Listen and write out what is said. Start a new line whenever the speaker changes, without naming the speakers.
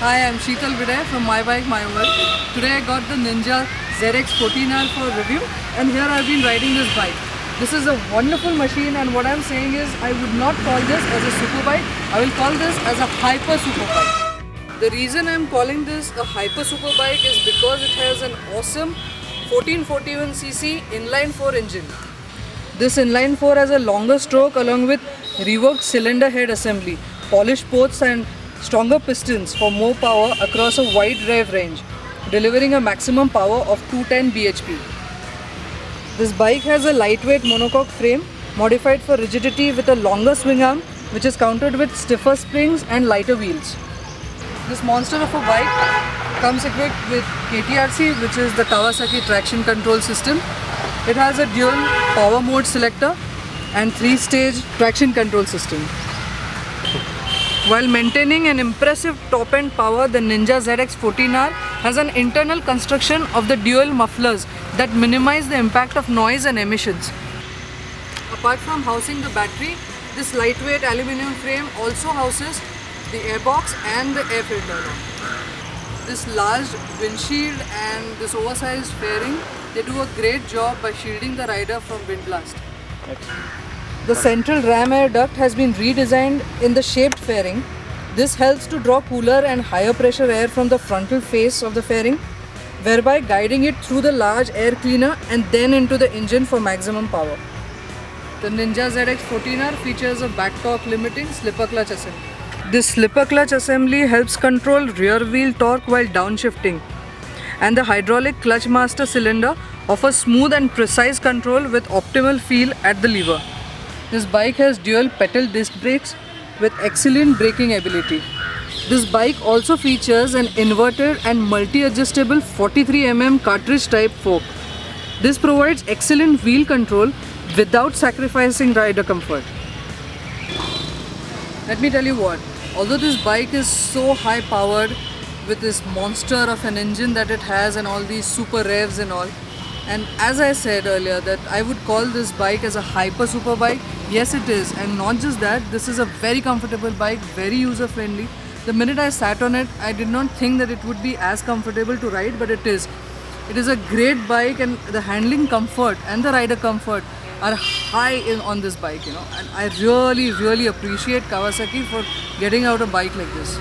Hi, I'm Sheetal Viday from My Bike My World. Today I got the Ninja ZX 14R for review, and here I've been riding this bike. This is a wonderful machine, and what I'm saying is I would not call this as a super bike. I will call this as a hyper super bike. The reason I'm calling this a hyper super bike is because it has an awesome 1441cc inline 4 engine. This inline 4 has a longer stroke along with reworked cylinder head assembly, polished ports and stronger pistons for more power across a wide drive range, delivering a maximum power of 210 bhp. This bike has a lightweight monocoque frame modified for rigidity with a longer swing arm, which is countered with stiffer springs and lighter wheels. This monster of a bike comes equipped with KTRC, which is the Kawasaki traction control system. It has a dual power mode selector and 3-stage traction control system. While maintaining an impressive top-end power, the Ninja ZX 14R has an internal construction of the dual mufflers that minimize the impact of noise and emissions. Apart from housing the battery, this lightweight aluminum frame also houses the airbox and the air filter. This large windshield and this oversized fairing, they do a great job by shielding the rider from wind blast. The central ram air duct has been redesigned in the shaped fairing. This helps to draw cooler and higher pressure air from the frontal face of the fairing, thereby guiding it through the large air cleaner and then into the engine for maximum power. The Ninja ZX 14R features a back torque limiting slipper clutch assembly. This slipper clutch assembly helps control rear wheel torque while downshifting, and the hydraulic clutch master cylinder offers smooth and precise control with optimal feel at the lever. This bike has dual pedal disc brakes with excellent braking ability. This bike also features an inverted and multi-adjustable 43mm cartridge type fork. This provides excellent wheel control without sacrificing rider comfort. Let me tell you what, although this bike is so high powered with this monster of an engine that it has and all these super revs and all, and as I said earlier that I would call this bike as a hyper super bike, yes it is, and not just that, this is a very comfortable bike, very user friendly. The minute I sat on it, I did not think that it would be as comfortable to ride, but it is. It is a great bike, and the handling comfort and the rider comfort are high on this bike, and I really appreciate Kawasaki for getting out a bike like this.